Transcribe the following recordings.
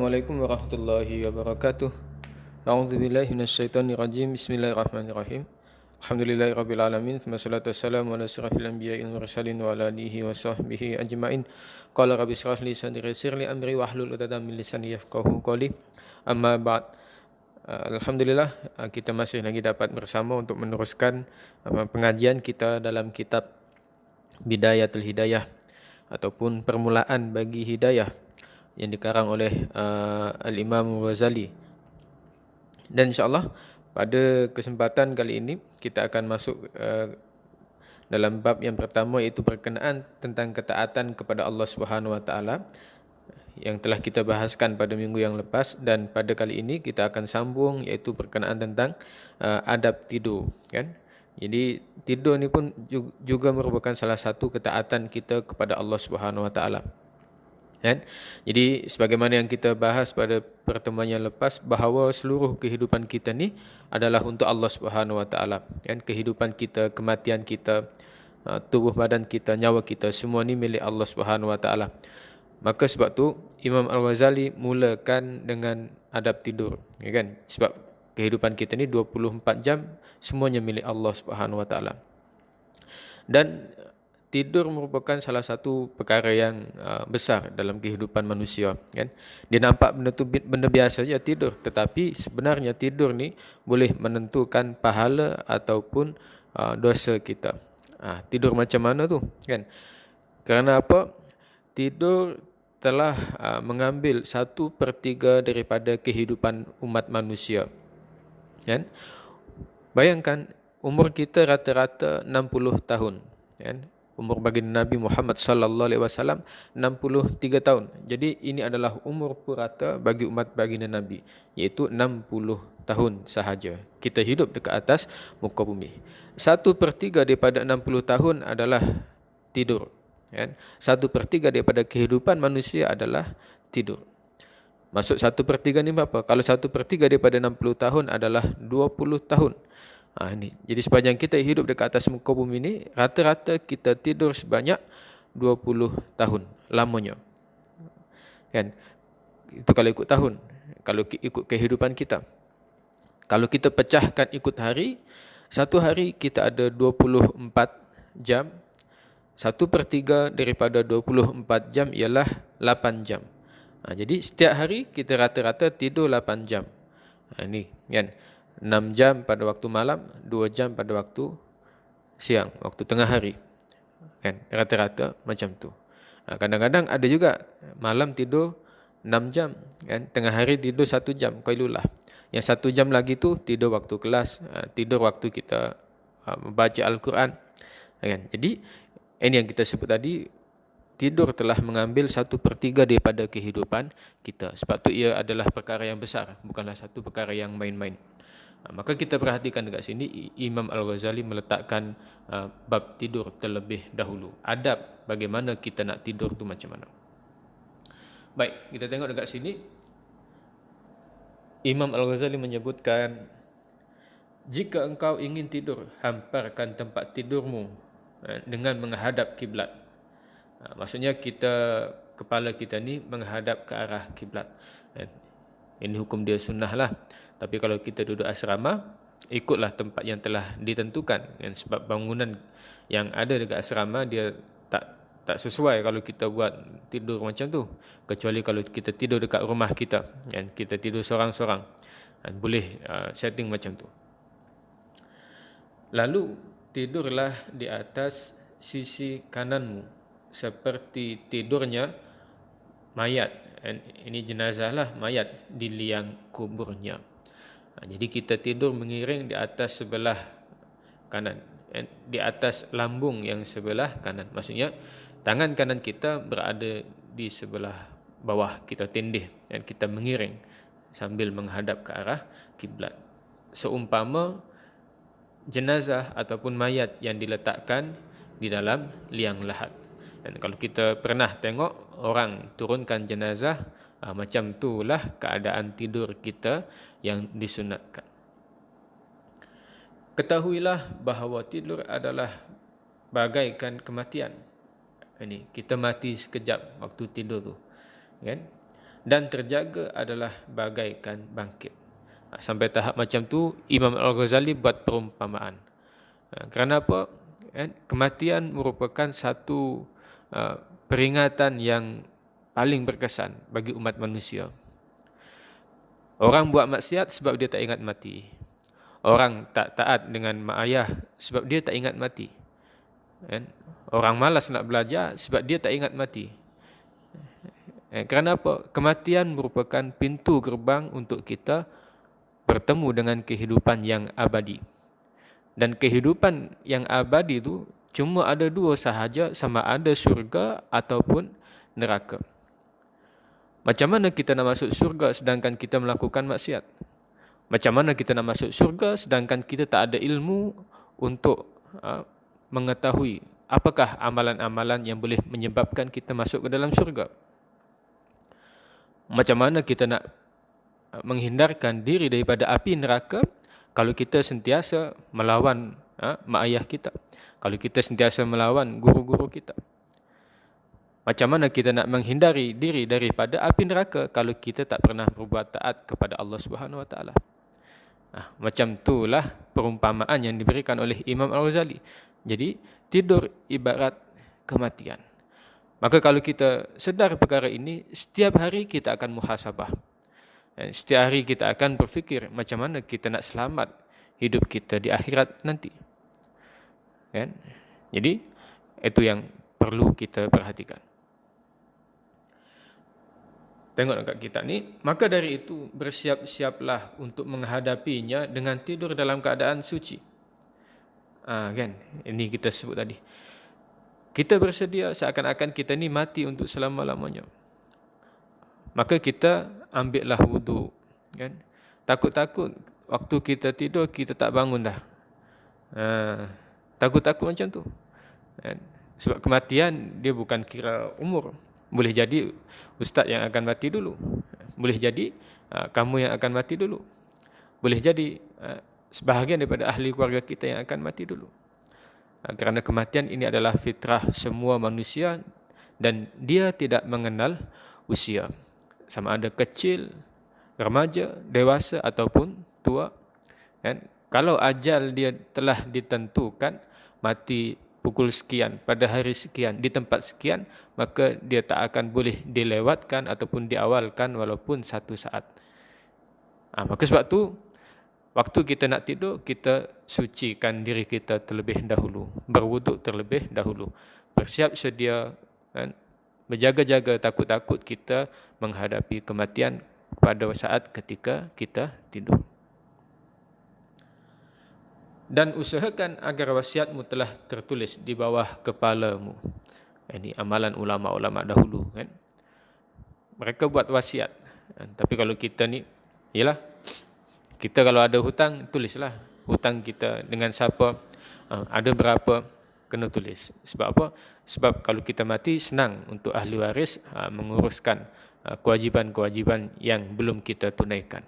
Assalamualaikum warahmatullahi wabarakatuh. A'udzubillahi minasyaitonirrajim. Bismillahirrahmanirrahim. Alhamdulillahirabbil alamin. Wassalatu wassalamu ala asyrafil anbiya'i wal mursalin wa ala alihi wa sahbihi ajmain. Qala rabbi shrah li sadri yassir li amri wahlul 'uqdatam min lisani yafqahu qawli. Amma ba'd. Alhamdulillah kita masih lagi dapat bersama untuk meneruskan pengajian kita dalam kitab Bidayatul Hidayah ataupun permulaan bagi hidayah yang dikarang oleh Al-Imam Ghazali. Dan insyaAllah pada kesempatan kali ini kita akan masuk dalam bab yang pertama, iaitu berkenaan tentang ketaatan kepada Allah Subhanahu Wa Taala yang telah kita bahaskan pada minggu yang lepas, dan pada kali ini kita akan sambung, iaitu berkenaan tentang adab tidur, kan? Jadi tidur ni pun juga merupakan salah satu ketaatan kita kepada Allah Subhanahu Wa Taala. Kan? Jadi sebagaimana yang kita bahas pada pertemuan yang lepas, bahawa seluruh kehidupan kita ni adalah untuk Allah Subhanahu Wa Taala. Kan? Kehidupan kita, kematian kita, tubuh badan kita, nyawa kita, semua ni milik Allah Subhanahu Wa Taala. Maka sebab tu Imam Al-Ghazali mulakan dengan adab tidur, ya kan? Sebab kehidupan kita ni 24 jam semuanya milik Allah Subhanahu Wa Taala. Dan tidur merupakan salah satu perkara yang besar dalam kehidupan manusia, kan? Dia nampak benda tu benda biasa je tidur, tetapi sebenarnya tidur ni boleh menentukan pahala ataupun dosa kita. Tidur macam mana tu, kan? Kerana apa? Tidur telah mengambil 1/3 daripada kehidupan umat manusia, kan? Bayangkan umur kita rata-rata 60 tahun, kan? Umur baginda Nabi Muhammad sallallahu alaihi wasallam 63 tahun. Jadi ini adalah umur purata bagi umat baginda Nabi, iaitu 60 tahun sahaja kita hidup dekat atas muka bumi. 1/3 daripada 60 tahun adalah tidur, kan? 1/3 daripada kehidupan manusia adalah tidur. Maksud 1/3 ni berapa? Kalau 1/3 daripada 60 tahun adalah 20 tahun. Ini. Jadi sepanjang kita hidup dekat atas muka bumi ni, rata-rata kita tidur sebanyak 20 tahun lamanya, kan? Itu kalau ikut tahun. Kalau ikut kehidupan kita, kalau kita pecahkan ikut hari, satu hari kita ada 24 jam. 1/3 daripada 24 jam ialah 8 jam. Jadi setiap hari kita rata-rata tidur 8 jam. Ini, kan? 6 jam pada waktu malam, 2 jam pada waktu siang, waktu tengah hari, kan? Rata-rata macam tu. Kadang-kadang ada juga malam tidur 6 jam, kan? Tengah hari tidur 1 jam, qailulah. Yang 1 jam lagi tu tidur waktu kelas, tidur waktu kita membaca Al-Quran, kan? Jadi ini yang kita sebut tadi, tidur telah mengambil 1/3 daripada kehidupan kita. Sebab tu ia adalah perkara yang besar, bukanlah satu perkara yang main-main. Maka kita perhatikan dekat sini, Imam Al-Ghazali meletakkan bab tidur terlebih dahulu. Adab bagaimana kita nak tidur tu macam mana. Baik, kita tengok dekat sini. Imam Al-Ghazali menyebutkan, jika engkau ingin tidur, hamparkan tempat tidurmu dengan menghadap kiblat. Maksudnya kepala kita ni menghadap ke arah kiblat. Ini hukum dia sunnah lah. Tapi kalau kita duduk asrama, ikutlah tempat yang telah ditentukan, kan? Sebab bangunan yang ada dekat asrama dia tak sesuai kalau kita buat tidur macam tu. Kecuali kalau kita tidur dekat rumah kita, kan? Kita tidur seorang-seorang, kan? Boleh setting macam tu. Lalu tidurlah di atas sisi kananmu seperti tidurnya mayat. Ini jenazah lah, mayat di liang kuburnya. Jadi kita tidur mengiring di atas sebelah kanan, di atas lambung yang sebelah kanan. Maksudnya tangan kanan kita berada di sebelah bawah kita tindih, dan kita mengiring sambil menghadap ke arah kiblat. Seumpama jenazah ataupun mayat yang diletakkan di dalam liang lahat. Dan kalau kita pernah tengok orang turunkan jenazah, macam itulah keadaan tidur kita yang disunatkan. Ketahuilah bahawa tidur adalah bagaikan kematian. Ini kita mati sekejap waktu tidur tu, kan? dan terjaga adalah bagaikan bangkit. Sampai tahap macam tu Imam Al-Ghazali buat perumpamaan. Kerana apa? Kematian merupakan satu peringatan yang paling berkesan bagi umat manusia. Orang buat maksiat sebab dia tak ingat mati. Orang tak taat dengan mak ayah sebab dia tak ingat mati. Orang malas nak belajar sebab dia tak ingat mati. Kerana apa? Kematian merupakan pintu gerbang untuk kita bertemu dengan kehidupan yang abadi. Dan kehidupan yang abadi itu cuma ada dua sahaja, sama ada syurga ataupun neraka. Macam mana kita nak masuk syurga sedangkan kita melakukan maksiat? Macam mana kita nak masuk syurga sedangkan kita tak ada ilmu untuk mengetahui apakah amalan-amalan yang boleh menyebabkan kita masuk ke dalam syurga? Macam mana kita nak menghindarkan diri daripada api neraka kalau kita sentiasa melawan mak ayah kita, kalau kita sentiasa melawan guru-guru kita? Macam mana kita nak menghindari diri daripada api neraka kalau kita tak pernah berbuat taat kepada Allah Subhanahu Wa Taala? Macam itulah perumpamaan yang diberikan oleh Imam Al-Ghazali. Jadi tidur ibarat kematian. Maka kalau kita sedar perkara ini, setiap hari kita akan muhasabah. Setiap hari kita akan berfikir macam mana kita nak selamat hidup kita di akhirat nanti. Jadi itu yang perlu kita perhatikan. Tengok dekat kitab ni, maka dari itu bersiap-siaplah untuk menghadapinya dengan tidur dalam keadaan suci. Kan? Ini kita sebut tadi. Kita bersedia seakan-akan kita ni mati untuk selama-lamanya. Maka kita ambillah wudu, kan? Takut-takut waktu kita tidur kita tak bangun dah. Takut-takut macam tu. Kan? Sebab kematian dia bukan kira umur. Boleh jadi ustaz yang akan mati dulu. Boleh jadi kamu yang akan mati dulu. Boleh jadi sebahagian daripada ahli keluarga kita yang akan mati dulu. Kerana kematian ini adalah fitrah semua manusia dan dia tidak mengenal usia. Sama ada kecil, remaja, dewasa ataupun tua. Kan? Kalau ajal dia telah ditentukan, mati pukul sekian, pada hari sekian, di tempat sekian, maka dia tak akan boleh dilewatkan ataupun diawalkan walaupun satu saat. Maka sebab tu, waktu kita nak tidur, kita sucikan diri kita terlebih dahulu. Berwuduk terlebih dahulu. Bersiap sedia, kan? Berjaga-jaga, takut-takut kita menghadapi kematian pada saat ketika kita tidur. Dan usahakan agar wasiatmu telah tertulis di bawah kepalamu. Ini amalan ulama-ulama dahulu, kan? Mereka buat wasiat. Tapi kalau kita ni, yalah, kita kalau ada hutang, tulislah hutang kita dengan siapa, ada berapa, kena tulis. Sebab apa? Sebab kalau kita mati, senang untuk ahli waris menguruskan kewajipan-kewajipan yang belum kita tunaikan.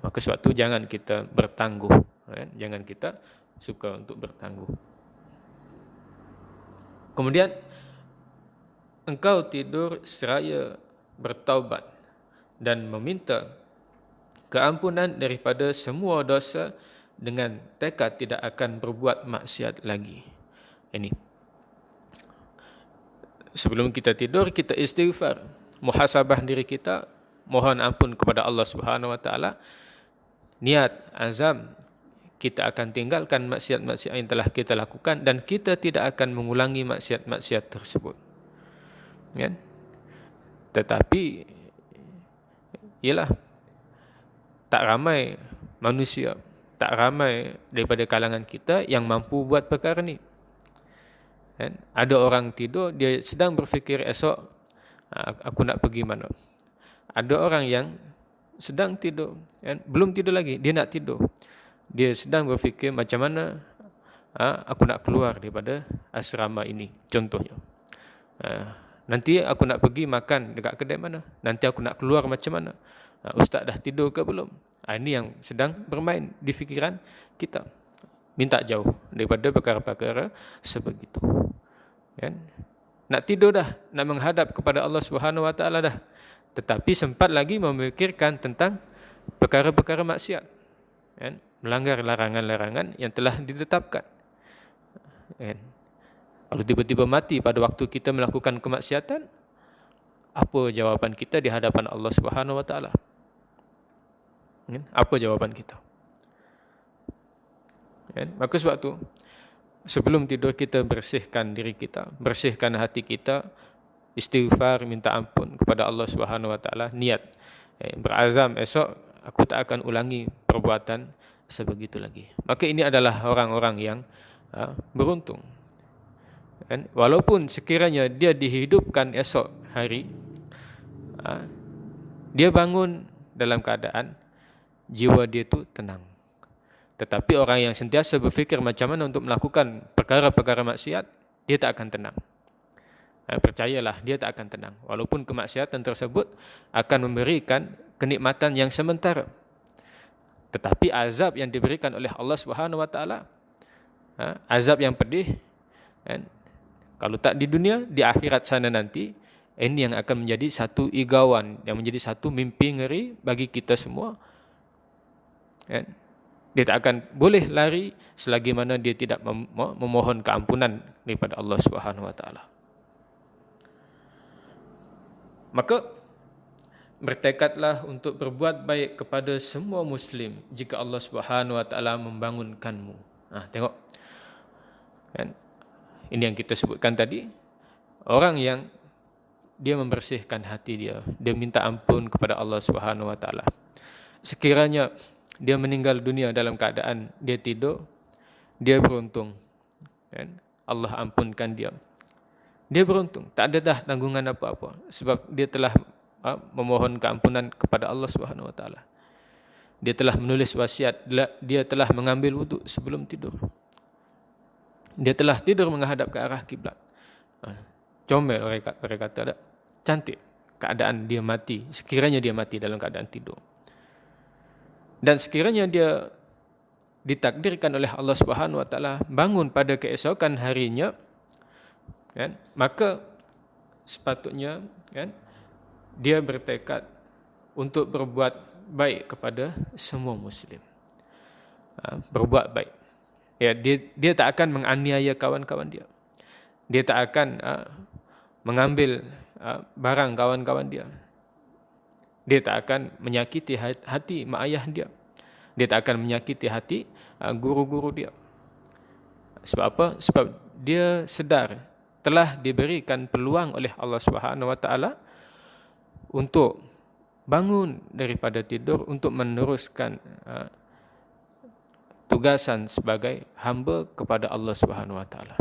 Maka sebab tu jangan kita bertangguh. Jangan kita suka untuk bertangguh. Kemudian engkau tidur seraya bertaubat dan meminta keampunan daripada semua dosa dengan tekad tidak akan berbuat maksiat lagi. Ini. Sebelum kita tidur, kita istighfar, muhasabah diri kita, mohon ampun kepada Allah Subhanahu Wa Taala. Niat, azam, kita akan tinggalkan maksiat-maksiat yang telah kita lakukan dan kita tidak akan mengulangi maksiat-maksiat tersebut. Kan? Tetapi ialah tak ramai manusia, tak ramai daripada kalangan kita yang mampu buat perkara ni. Kan? Ada orang tidur, dia sedang berfikir esok aku nak pergi mana. Ada orang yang sedang tidur, kan? Belum tidur lagi, dia nak tidur. Dia sedang berfikir macam mana aku nak keluar daripada asrama ini, contohnya. Nanti aku nak pergi makan dekat kedai mana? Nanti aku nak keluar macam mana? Ustaz dah tidur ke belum? Ini yang sedang bermain di fikiran kita. Minta jauh daripada perkara-perkara sebegitu. Kan? Nak tidur dah, nak menghadap kepada Allah Subhanahu Wa Taala dah. tetapi sempat lagi memikirkan tentang perkara-perkara maksiat, kan? Melanggar larangan-larangan yang telah ditetapkan, kan? Kalau tiba-tiba mati pada waktu kita melakukan kemaksiatan, apa jawaban kita di hadapan Allah Subhanahu wa taala? Apa jawaban kita? Maka sebab tu, sebelum tidur kita bersihkan diri kita, bersihkan hati kita, istighfar, minta ampun kepada Allah Subhanahu wa taala, niat, berazam esok aku tak akan ulangi perbuatan sebegitu lagi. Maka ini adalah orang-orang yang beruntung. Walaupun sekiranya dia dihidupkan esok hari, dia bangun dalam keadaan jiwa dia itu tenang. Tetapi orang yang sentiasa berfikir macam mana untuk melakukan perkara-perkara maksiat, dia tak akan tenang. Percayalah, dia tak akan tenang. Walaupun kemaksiatan tersebut akan memberikan kenikmatan yang sementara, tetapi azab yang diberikan oleh Allah Subhanahu wa taala, azab yang pedih, kalau tak di dunia, di akhirat sana nanti, ini yang akan menjadi satu igauan, yang menjadi satu mimpi ngeri bagi kita semua. Dia tak akan boleh lari selagi mana dia tidak memohon keampunan daripada Allah Subhanahu wa taala. Maka bertekadlah untuk berbuat baik kepada semua muslim jika Allah Subhanahu wa taala membangunkanmu. Tengok. Ini yang kita sebutkan tadi, orang yang dia membersihkan hati dia minta ampun kepada Allah Subhanahu wa taala. Sekiranya dia meninggal dunia dalam keadaan dia tidur, dia beruntung. Allah ampunkan dia. Dia beruntung, tak ada dah tanggungan apa-apa sebab dia telah memohon keampunan kepada Allah Subhanahu wa taala. Dia telah menulis wasiat, dia telah mengambil wuduk sebelum tidur. Dia telah tidur menghadap ke arah kiblat. Comel orang kata, cantik keadaan dia mati, sekiranya dia mati dalam keadaan tidur. Dan sekiranya dia ditakdirkan oleh Allah Subhanahu wa taala bangun pada keesokan harinya, maka sepatutnya dia bertekad untuk berbuat baik kepada semua muslim. Berbuat baik. Dia tak akan menganiaya kawan-kawan dia. Dia tak akan mengambil barang kawan-kawan dia. Dia tak akan menyakiti hati mak ayah dia. Dia tak akan menyakiti hati guru-guru dia. Sebab apa? Sebab dia sedar telah diberikan peluang oleh Allah Subhanahu wa taala untuk bangun daripada tidur, untuk meneruskan tugasan sebagai hamba kepada Allah Subhanahu wa taala.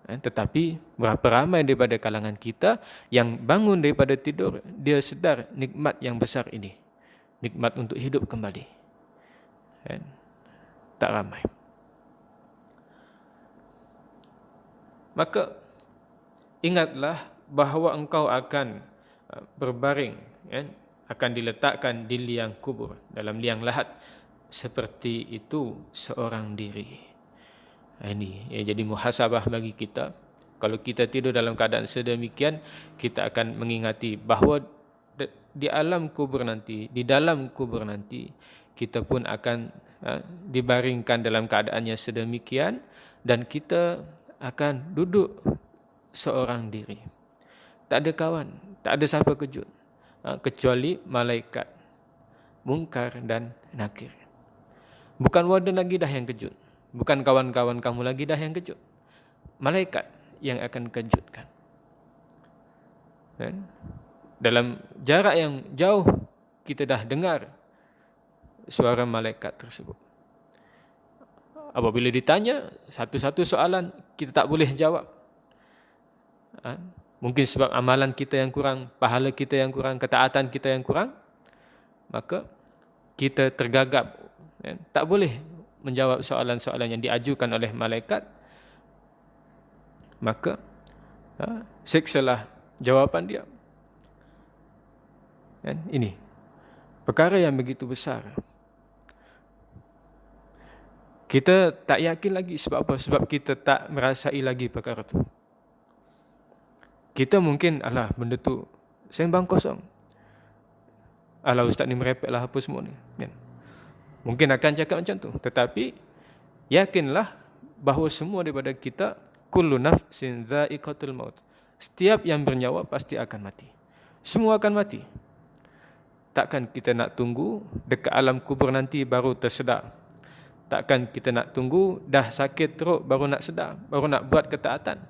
Tetapi berapa ramai daripada kalangan kita yang bangun daripada tidur, dia sedar nikmat yang besar ini, nikmat untuk hidup kembali. Tak ramai. Maka ingatlah bahawa engkau akan berbaring, akan diletakkan di liang kubur, dalam liang lahat, seperti itu seorang diri. Ini jadi muhasabah bagi kita. Kalau kita tidur dalam keadaan sedemikian, kita akan mengingati bahawa di alam kubur nanti, di dalam kubur nanti, kita pun akan dibaringkan dalam keadaannya sedemikian, dan kita akan duduk seorang diri. Tak ada kawan, tak ada siapa kejut, kecuali malaikat Munkar dan Nakir. Bukan warden lagi dah yang kejut, bukan kawan-kawan kamu lagi dah yang kejut, malaikat yang akan kejutkan. Dalam jarak yang jauh kita dah dengar suara malaikat tersebut. Apabila ditanya satu-satu soalan, kita tak boleh jawab. Mungkin sebab amalan kita yang kurang, pahala kita yang kurang, ketaatan kita yang kurang, maka kita tergagap, tak boleh menjawab soalan-soalan yang diajukan oleh malaikat. Maka siksalah jawapan dia. Ini perkara yang begitu besar. Kita tak yakin lagi. Sebab apa? Sebab kita tak merasai lagi perkara itu. Kita mungkin, benda tu sembang kosong. Alah ustaz ni merepek lah apa semua ni. Kan? Mungkin akan cakap macam tu. Tetapi yakinlah bahawa semua daripada kita, kullu nafsin dha'iqatul maut. Setiap yang bernyawa pasti akan mati. Semua akan mati. Takkan kita nak tunggu dekat alam kubur nanti baru tersedar. Takkan kita nak tunggu dah sakit teruk baru nak sedar, baru nak buat ketaatan.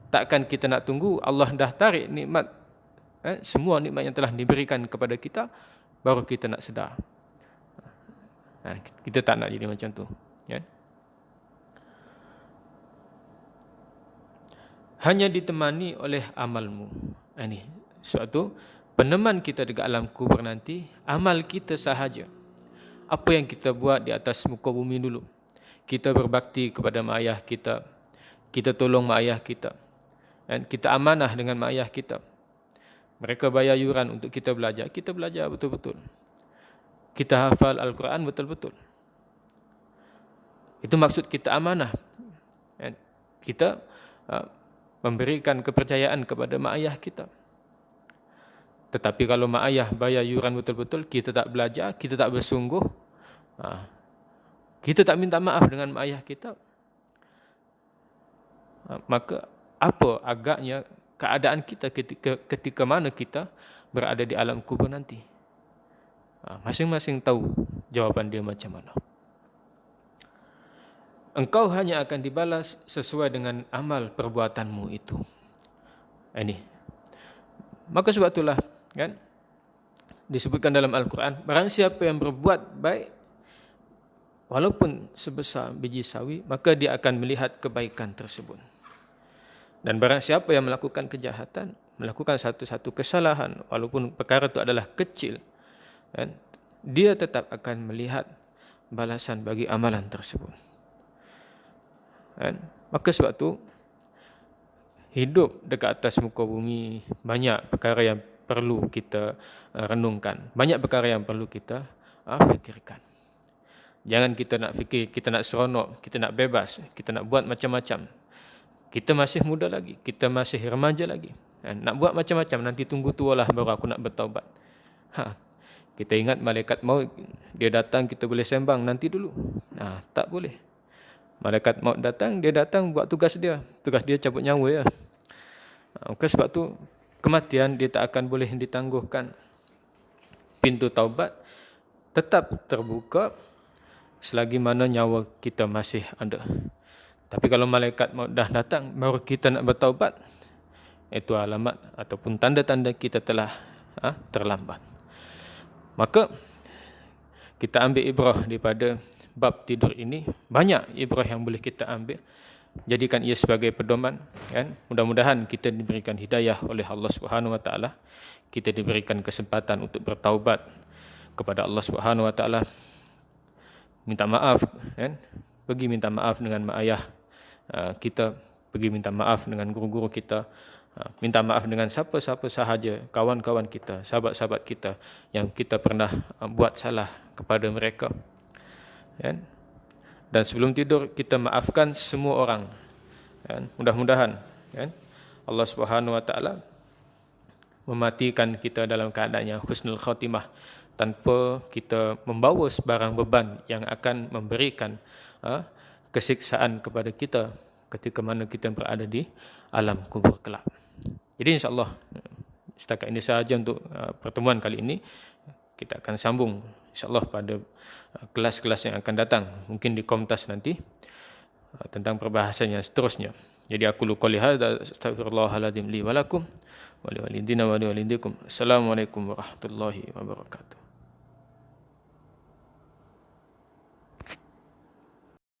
Takkan kita nak tunggu Allah dah tarik nikmat, semua nikmat yang telah diberikan kepada kita, baru kita nak sedar. Kita tak nak jadi macam tu. Ya? Hanya ditemani oleh amalmu. Ini suatu peneman kita dekat alam kubur nanti, amal kita sahaja. Apa yang kita buat di atas muka bumi dulu. Kita berbakti kepada mak ayah kita. Kita tolong mak ayah kita. Dan kita amanah dengan mak ayah kita. Mereka bayar yuran untuk kita belajar betul-betul. Kita hafal Al-Quran betul-betul. Itu maksud kita amanah. Dan kita memberikan kepercayaan kepada mak ayah kita. Tetapi kalau mak ayah bayar yuran betul-betul, kita tak belajar, kita tak bersungguh, kita tak minta maaf dengan mak ayah kita, maka apa agaknya keadaan kita ketika mana kita berada di alam kubur nanti? Masing-masing tahu jawapan dia macam mana. Engkau hanya akan dibalas sesuai dengan amal perbuatanmu itu. Ini. Maka sebab itulah kan disebutkan dalam Al-Quran, barang siapa yang berbuat baik walaupun sebesar biji sawi, maka dia akan melihat kebaikan tersebut. Dan barang siapa yang melakukan kejahatan, melakukan satu-satu kesalahan, walaupun perkara itu adalah kecil, kan, dia tetap akan melihat balasan bagi amalan tersebut. Kan? Maka sebab itu hidup dekat atas muka bumi, banyak perkara yang perlu kita renungkan, banyak perkara yang perlu kita fikirkan. Jangan kita nak fikir, kita nak seronok, kita nak bebas, kita nak buat macam-macam. Kita masih muda lagi, kita masih remaja lagi. Nak buat macam-macam, nanti tunggu tua lah baru aku nak bertaubat. Kita ingat malaikat maut, dia datang kita boleh sembang nanti dulu. Tak boleh. Malaikat maut datang, dia datang buat tugas dia. Tugas dia cabut nyawa ya. Maka sebab tu kematian dia tak akan boleh ditangguhkan. Pintu taubat tetap terbuka selagi mana nyawa kita masih ada. Tapi kalau malaikat maut dah datang baru kita nak bertaubat, itu alamat ataupun tanda-tanda kita telah terlambat. Maka kita ambil ibrah daripada bab tidur ini, banyak ibrah yang boleh kita ambil. Jadikan ia sebagai pedoman, kan? Mudah-mudahan kita diberikan hidayah oleh Allah Subhanahu Wa Taala. Kita diberikan kesempatan untuk bertaubat kepada Allah Subhanahu Wa Taala. Minta maaf, kan? Pergi minta maaf dengan mak ayah kita, pergi minta maaf dengan guru-guru kita, minta maaf dengan siapa-siapa sahaja, kawan-kawan kita, sahabat-sahabat kita yang kita pernah buat salah kepada mereka. Kan? Dan sebelum tidur kita maafkan semua orang. Kan? Mudah-mudahan kan? Allah Subhanahu Wa Taala mematikan kita dalam keadaan yang husnul khatimah, tanpa kita membawa sebarang beban yang akan memberikan kesiksaan kepada kita ketika mana kita berada di alam kubur kelak. Jadi insya-Allah setakat ini sahaja untuk pertemuan kali ini. Kita akan sambung insya-Allah pada kelas-kelas yang akan datang, mungkin di Komtas nanti, tentang perbahasan yang seterusnya. Jadi aku qouli hadza astaghfirullahaladzim li wa lakum wa li walidina wa li walidikum. Assalamualaikum warahmatullahi wabarakatuh.